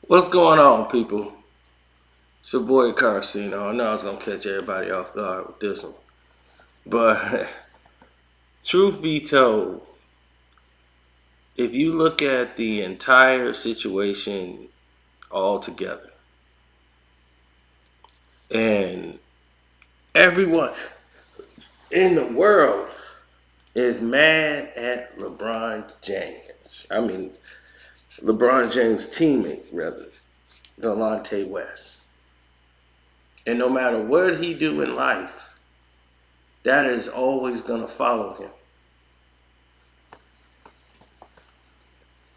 What's going on, people? It's your boy Carceno. I know I was gonna catch everybody off guard with this one, but truth be told, if you look at the entire situation altogether, and everyone in the world is mad at LeBron James. I mean, LeBron James' teammate, rather, Delonte West. And no matter what he do in life, that is always gonna follow him.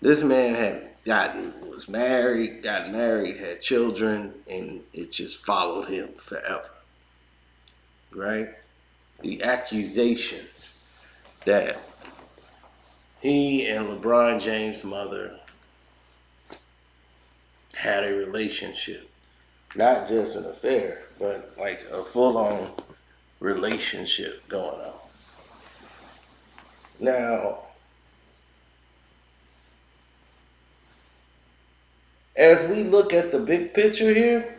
This man was married, got married, had children, and it just followed him forever. Right? The accusations that he and LeBron James' mother had a relationship. Not just an affair, but like a full on relationship going on. Now, as we look at the big picture here,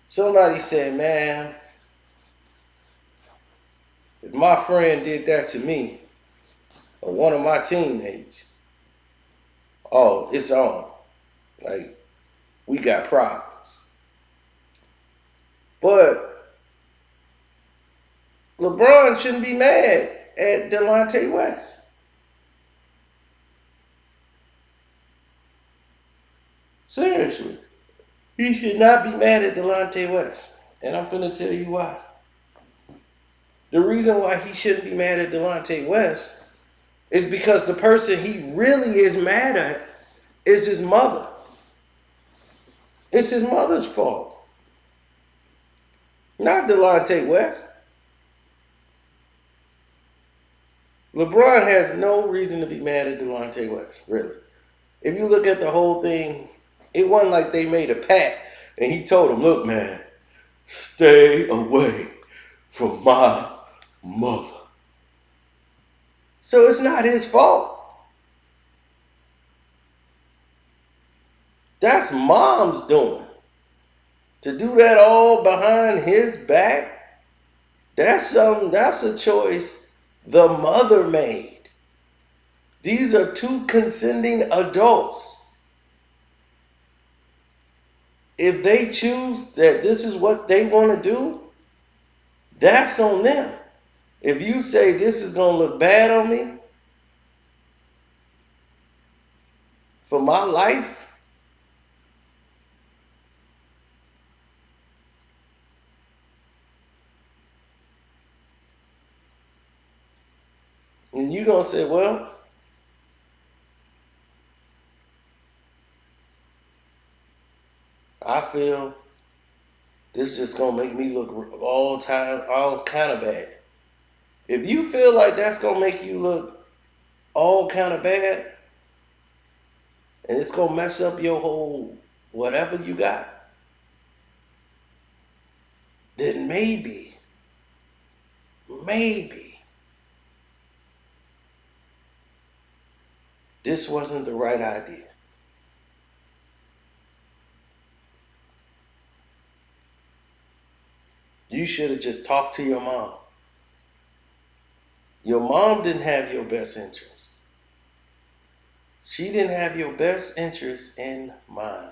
somebody said, man, if my friend did that to me, or one of my teammates, oh, it's on. Like, we got problems. But LeBron shouldn't be mad at Delonte West. Seriously. He should not be mad at Delonte West. And I'm finna tell you why. The reason why he shouldn't be mad at Delonte West is because the person he really is mad at is his mother. It's his mother's fault, not Delonte West. LeBron has no reason to be mad at Delonte West, really. If you look at the whole thing, it wasn't like they made a pact and he told him, look, man, stay away from my mother. So it's not his fault. That's mom's doing. To do that all behind his back, that's a choice the mother made. These are two consenting adults. If they choose that this is what they want to do, that's on them. If you say this is going to look bad on me for my life, and you're going to say, well, I feel this just going to make me look all kind of bad. If you feel like that's going to make you look all kind of bad, and it's going to mess up your whole whatever you got, then maybe this wasn't the right idea. You should have just talked to your mom. Your mom didn't have your best interest. She didn't have your best interest in mind.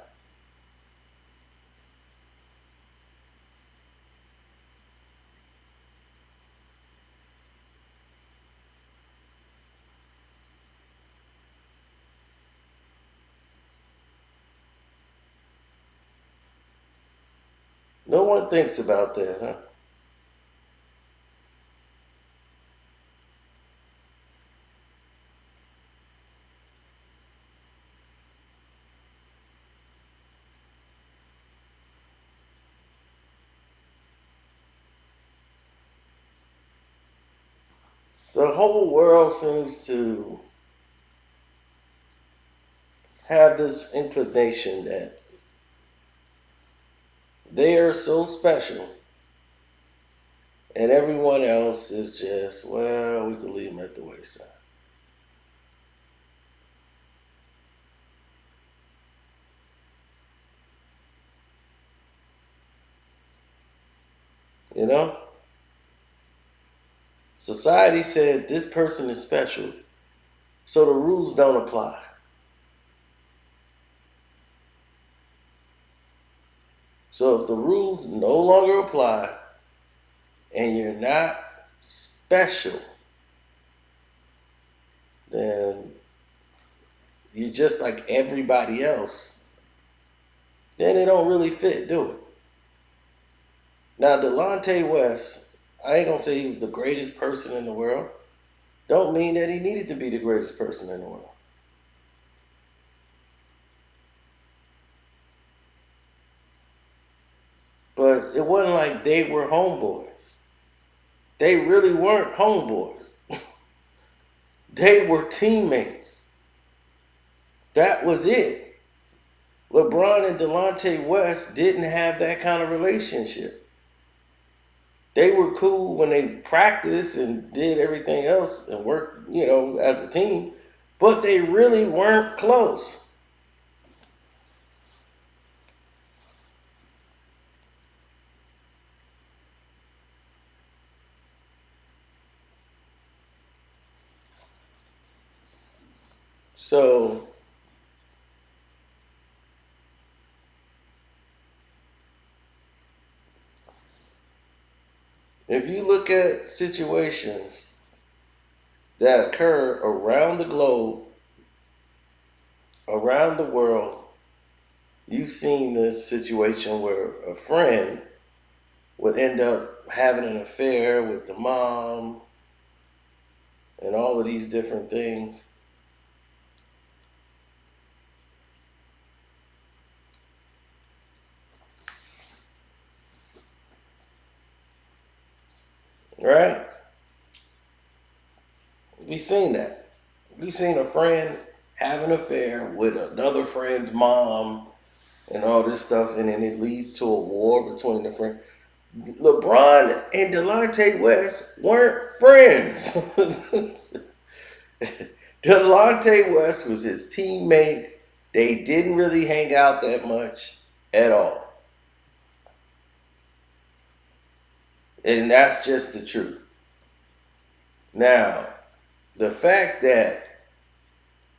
No one thinks about that, huh? The whole world seems to have this inclination that they are so special and everyone else is just, well, we can leave them at the wayside. You know? Society said this person is special, so the rules don't apply. So if the rules no longer apply and you're not special, then you're just like everybody else, then it don't really fit, do it? Now, Delonte West, I ain't gonna say he was the greatest person in the world. Don't mean that he needed to be the greatest person in the world. But it wasn't like they were homeboys. They really weren't homeboys. They were teammates. That was it. LeBron and Delonte West didn't have that kind of relationship. They were cool when they practiced and did everything else and worked, as a team, but they really weren't close. So if you look at situations that occur around the globe, around the world, you've seen this situation where a friend would end up having an affair with the mom and all of these different things. Right? We've seen that. We've seen a friend have an affair with another friend's mom and all this stuff, and then it leads to a war between the friends. LeBron and Delonte West weren't friends. Delonte West was his teammate. They didn't really hang out that much at all. And that's just the truth. Now, the fact that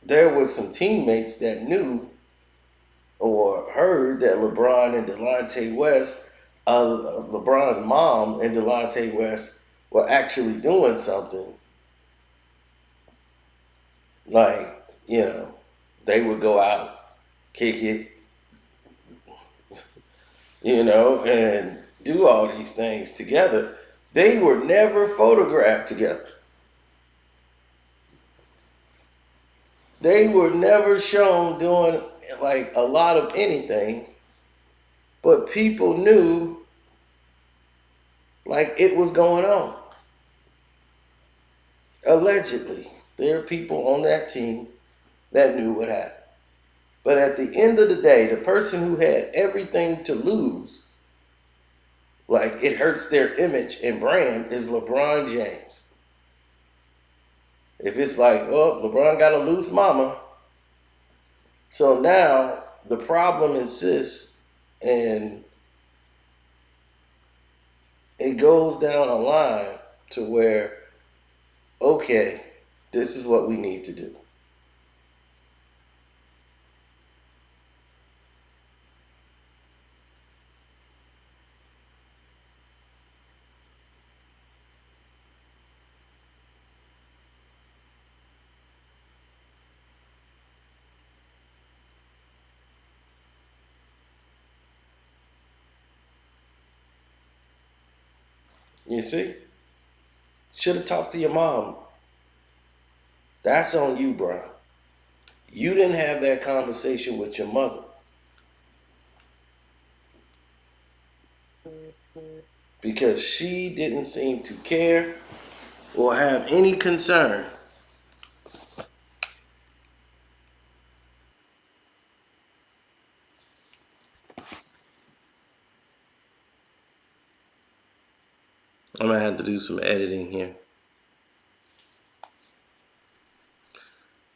there was some teammates that knew or heard that LeBron and Delonte West, LeBron's mom and Delonte West were actually doing something, like, they would go out, kick it, and do all these things together. They were never photographed together. They were never shown doing like a lot of anything, but people knew like it was going on. Allegedly, there are people on that team that knew what happened. But at the end of the day, the person who had everything to lose, like it hurts their image and brand, is LeBron James. If it's like, oh, LeBron got a loose mama, so now the problem insists and it goes down a line to where, okay, this is what we need to do. You see? Should have talked to your mom. That's on you, bro. You didn't have that conversation with your mother. Because she didn't seem to care or have any concern. I'm going to have to do some editing here.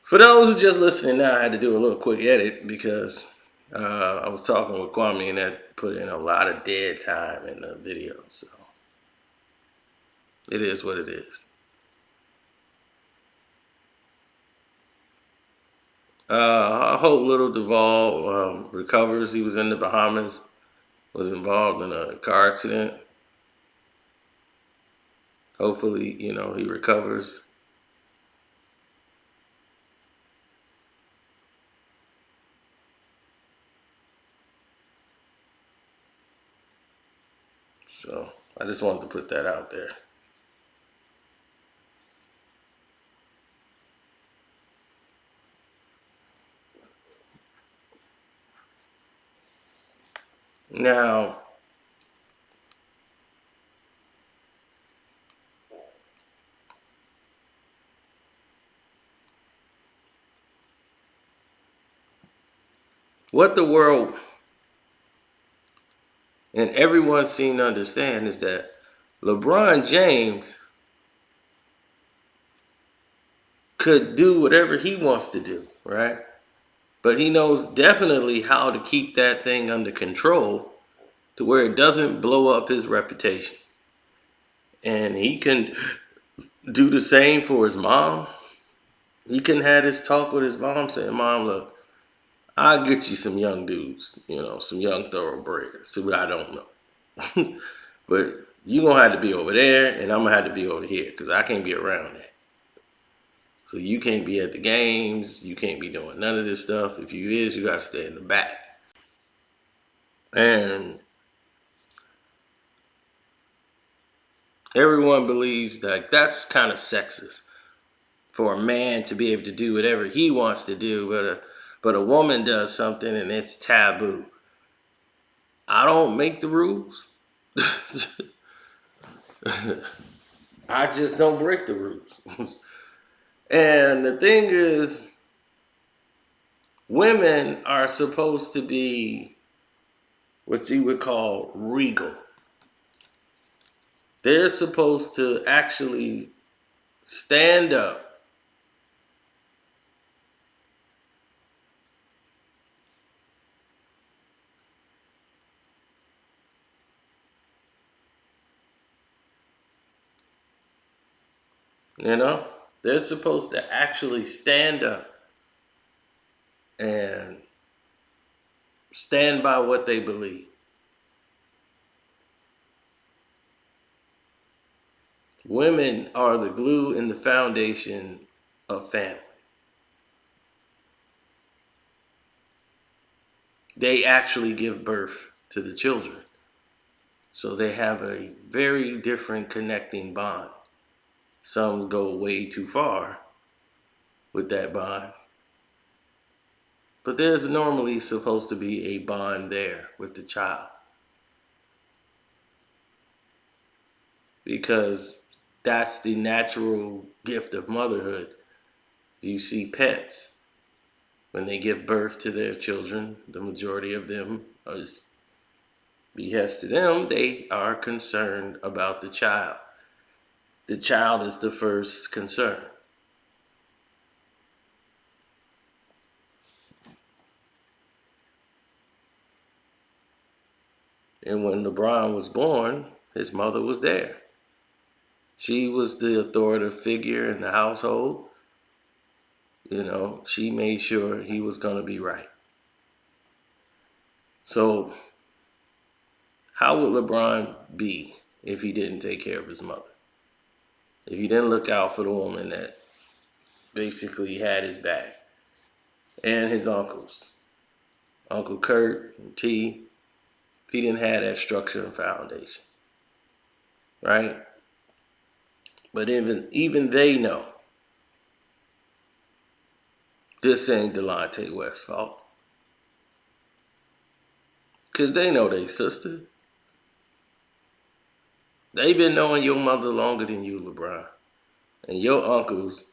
For those who just listening now, I had to do a little quick edit because I was talking with Kwame and that put in a lot of dead time in the video. So It is what it is. I hope little Duval recovers. He was in the Bahamas, was involved in a car accident. Hopefully, he recovers. So I just wanted to put that out there. Now, what the world and everyone seem to understand is that LeBron James could do whatever he wants to do, right? But he knows definitely how to keep that thing under control to where it doesn't blow up his reputation. And he can do the same for his mom. He can have this talk with his mom saying, Mom, look, I'll get you some young dudes, some young thoroughbreds. See what I don't know. But you're going to have to be over there, and I'm going to have to be over here because I can't be around that. So you can't be at the games. You can't be doing none of this stuff. If you is, you got to stay in the back. And everyone believes that that's kind of sexist for a man to be able to do whatever he wants to do, but a woman does something and it's taboo. I don't make the rules. I just don't break the rules. And the thing is, women are supposed to be what you would call regal. They're supposed to actually stand up they're supposed to actually stand up and stand by what they believe. Women are the glue and the foundation of family. They actually give birth to the children. So they have a very different connecting bond. Some go way too far with that bond. But there's normally supposed to be a bond there with the child. Because that's the natural gift of motherhood. You see pets, when they give birth to their children, the majority of them is behest to them, they are concerned about the child. The child is the first concern. And when LeBron was born, his mother was there. She was the authoritative figure in the household. She made sure he was going to be right. So, how would LeBron be if he didn't take care of his mother? If he didn't look out for the woman that basically had his back? And his uncles, Uncle Kurt and T, he didn't have that structure and foundation, right? But even they know this ain't Delonte West's fault, because they know they sister. They been knowing your mother longer than you, LeBron. And your uncles,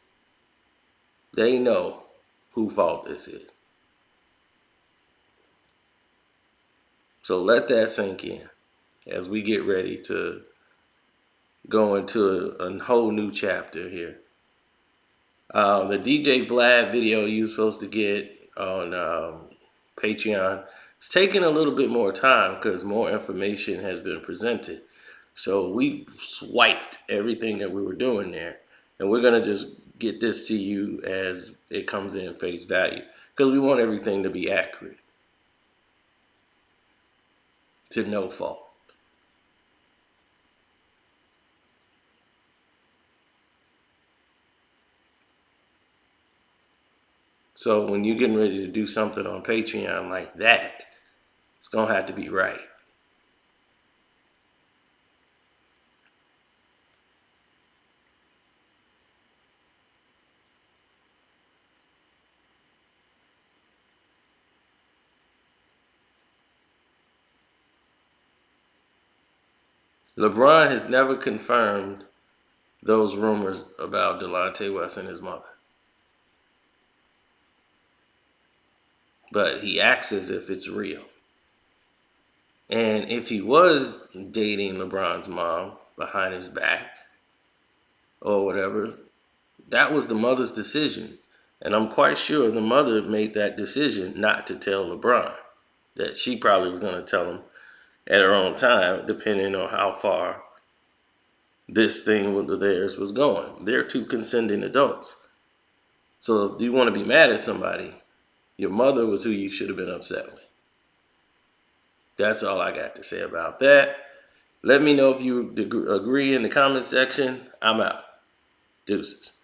they know whose fault this is. So let that sink in as we get ready to go into a whole new chapter here. The DJ Vlad video you were supposed to get on Patreon, it's taking a little bit more time because more information has been presented. So we swiped everything that we were doing there, and we're gonna just get this to you as it comes in face value because we want everything to be accurate to no fault. So when you're getting ready to do something on Patreon like that, it's gonna have to be right. LeBron has never confirmed those rumors about Delonte West and his mother. But he acts as if it's real. And if he was dating LeBron's mom behind his back or whatever, that was the mother's decision. And I'm quite sure the mother made that decision not to tell LeBron. That she probably was going to tell him at her own time, depending on how far this thing with theirs was going. They're two consenting adults. So if you want to be mad at somebody, your mother was who you should have been upset with. That's all I got to say about that. Let me know if you agree in the comment section. I'm out. Deuces.